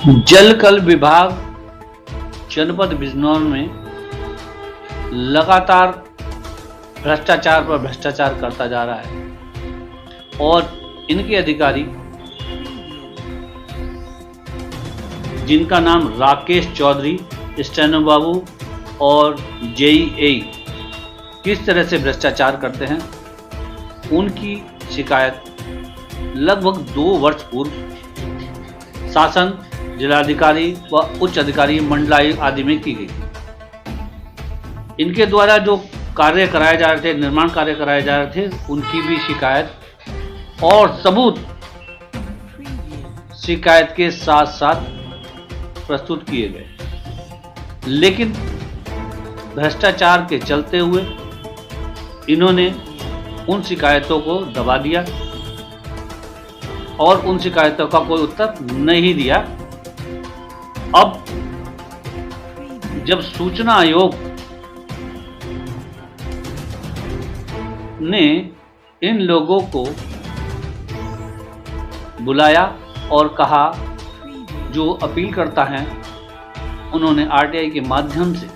जलकल विभाग जनपद बिजनौर में लगातार भ्रष्टाचार पर भ्रष्टाचार करता जा रहा है और इनके अधिकारी, जिनका नाम राकेश चौधरी, स्टेनो बाबू और जेईई किस तरह से भ्रष्टाचार करते हैं, उनकी शिकायत लगभग 2 वर्ष पूर्व शासन, जिलाधिकारी व उच्च अधिकारी, मंडलायुक्त आदि में की गई थी। इनके द्वारा जो कार्य कराए जा रहे थे, निर्माण कार्य कराए जा रहे थे, उनकी भी शिकायत और सबूत शिकायत के साथ साथ प्रस्तुत किए गए, लेकिन भ्रष्टाचार के चलते हुए इन्होंने उन शिकायतों को दबा दिया और उन शिकायतों का कोई उत्तर नहीं दिया। अब जब सूचना आयोग ने इन लोगों को बुलाया और कहा, जो अपील करता है, उन्होंने आरटीआई के माध्यम से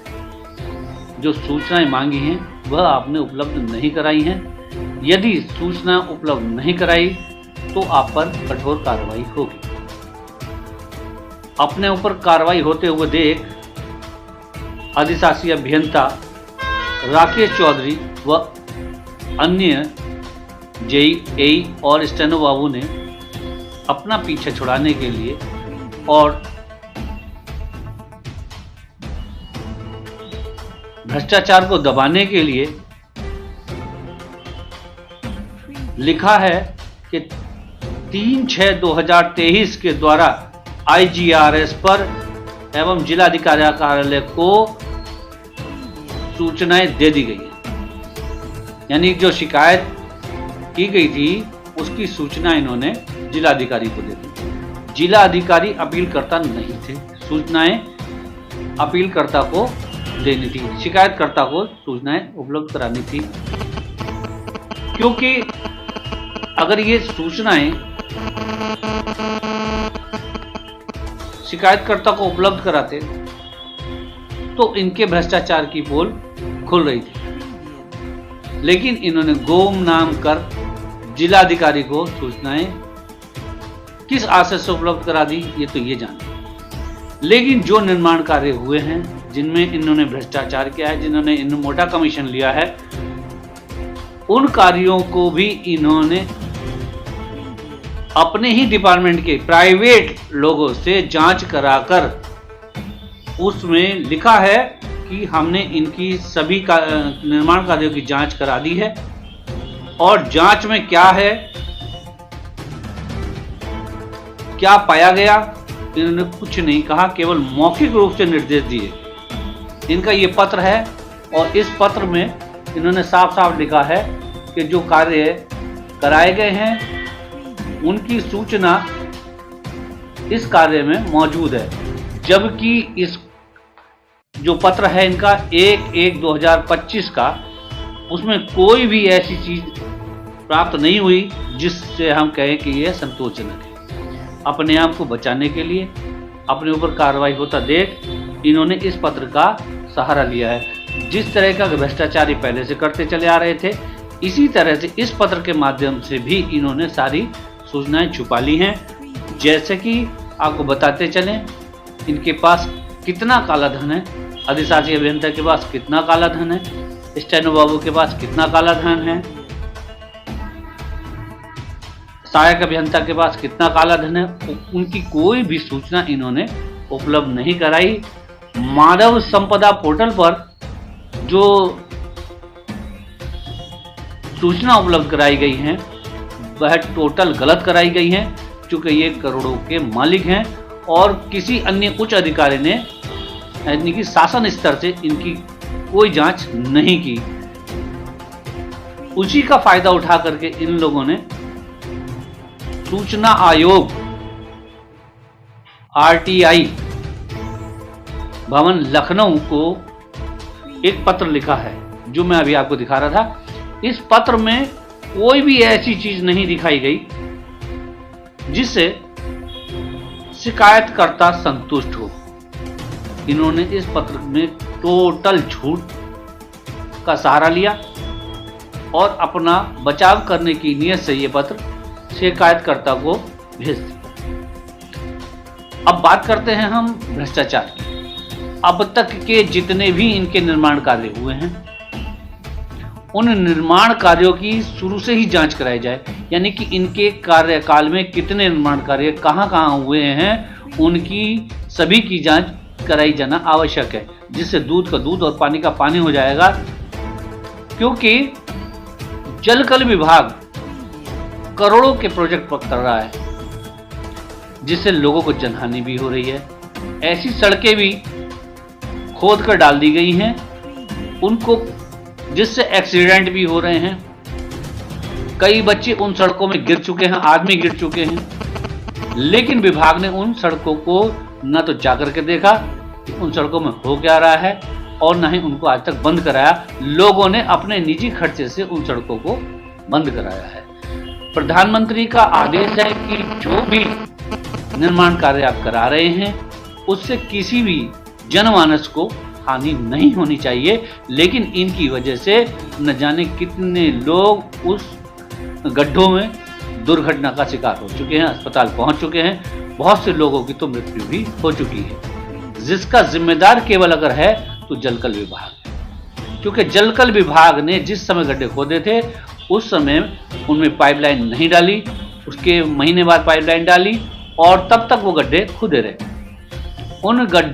जो सूचनाएं मांगी हैं वह आपने उपलब्ध नहीं कराई हैं। यदि सूचना उपलब्ध नहीं कराई तो आप पर कठोर कार्रवाई होगी। अपने ऊपर कार्रवाई होते हुए देख अधिशासी अभियंता राकेश चौधरी व अन्य जेईई और स्टेनो बाबू ने अपना पीछे छुड़ाने के लिए और भ्रष्टाचार को दबाने के लिए लिखा है कि 3/6/2023 के द्वारा IGRS पर एवं जिलाधिकारी कार्यालय को सूचनाएं दे दी गई है। यानी जो शिकायत की गई थी उसकी सूचना इन्होंने जिलाधिकारी को दे दी। जिलाधिकारी अपीलकर्ता नहीं थे, सूचनाएं अपीलकर्ता को देनी थी, शिकायतकर्ता को सूचनाएं उपलब्ध करानी थी। क्योंकि अगर ये सूचनाएं शिकायतकर्ता को उपलब्ध कराते तो इनके भ्रष्टाचार की पोल खुल रही थी, लेकिन इन्होंने गुमनाम कर जिलाधिकारी को सूचनाएं किस आशय से उपलब्ध करा दी ये तो ये जाने। लेकिन जो निर्माण कार्य हुए हैं, जिनमें इन्होंने भ्रष्टाचार किया है, जिन्होंने इन्होंने मोटा कमीशन लिया है, उन कार्यों को भी इन्होंने अपने ही डिपार्टमेंट के प्राइवेट लोगों से जांच कराकर उसमें लिखा है कि हमने इनकी सभी निर्माण कार्यों की जांच करा दी है और जांच में क्या है, क्या पाया गया, इन्होंने कुछ नहीं कहा, केवल मौखिक रूप से निर्देश दिए। इनका ये पत्र है और इस पत्र में इन्होंने साफ साफ लिखा है कि जो कार्य कराए गए हैं उनकी सूचना इस कार्य में मौजूद है, जबकि इस जो पत्र है इनका 1/1/2025 का, उसमें कोई भी ऐसी चीज प्राप्त नहीं हुई जिससे हम कहें कि यह संतोषजनक है। अपने आप को बचाने के लिए, अपने ऊपर कार्रवाई होता देख इन्होंने इस पत्र का सहारा लिया है। जिस तरह का भ्रष्टाचार पहले से करते चले आ रहे थे, इसी तरह से इस पत्र के माध्यम से भी इन्होंने सारी सूचनाएं छुपा ली हैं। जैसे कि आपको बताते चलें, इनके पास कितना काला धन है, अधिशासी अभियंता के पास कितना काला धन है, स्टेनो बाबू के पास कितना काला धन है, सहायक अभियंता के पास कितना काला धन है, उनकी कोई भी सूचना इन्होंने उपलब्ध नहीं कराई। मानव संपदा पोर्टल पर जो सूचना उपलब्ध कराई गई है वह टोटल गलत कराई गई है, चूंकि ये करोड़ों के मालिक हैं और किसी अन्य उच्च अधिकारी ने यानी कि शासन स्तर से इनकी कोई जांच नहीं की। उसी का फायदा उठा करके इन लोगों ने सूचना आयोग आरटीआई भवन लखनऊ को एक पत्र लिखा है, जो मैं अभी आपको दिखा रहा था। इस पत्र में कोई भी ऐसी चीज नहीं दिखाई गई जिससे शिकायतकर्ता संतुष्ट हो। इन्होंने इस पत्र में टोटल झूठ का सहारा लिया और अपना बचाव करने की नीयत से यह पत्र शिकायतकर्ता को भेज दिया। अब बात करते हैं हम भ्रष्टाचार की। अब तक के जितने भी इनके निर्माण कार्य हुए हैं, उन निर्माण कार्यों की शुरू से ही जांच कराई जाए, यानी कि इनके कार्यकाल में कितने निर्माण कार्य कहां हुए हैं, उनकी सभी की जांच कराई जाना आवश्यक है, जिससे दूध का दूध और पानी का पानी हो जाएगा। क्योंकि जलकल विभाग करोड़ों के प्रोजेक्ट कर रहा है, जिससे लोगों को जनहानि भी हो रही है। ऐसी सड़कें भी खोद कर डाल दी गई हैं उनको, जिससे एक्सीडेंट भी हो रहे हैं। कई बच्चे उन सड़कों में गिर चुके हैं, आदमी गिर चुके हैं, लेकिन विभाग ने उन सड़कों को न तो जाकर के देखा कि उन सड़कों में हो क्या रहा है, और न ही उनको आज तक बंद कराया। लोगों ने अपने निजी खर्चे से उन सड़कों को बंद कराया है। प्रधानमंत्री का आदेश है कि जो भी निर्माण कार्य आप करा रहे हैं, उससे किसी भी जनमानस को हानि नहीं होनी चाहिए, लेकिन इनकी वजह से न जाने कितने लोग उस गड्ढों में दुर्घटना का शिकार हो चुके हैं, अस्पताल पहुंच चुके हैं। बहुत से लोगों की तो मृत्यु भी हो चुकी है, जिसका जिम्मेदार केवल अगर है तो जलकल विभाग है। क्योंकि जलकल विभाग ने जिस समय गड्ढे खोदे थे, उस समय उनमें पाइपलाइन नहीं डाली, उसके महीने बाद पाइपलाइन डाली और तब तक वो गड्ढे खुदे रहे। उन गड्ढों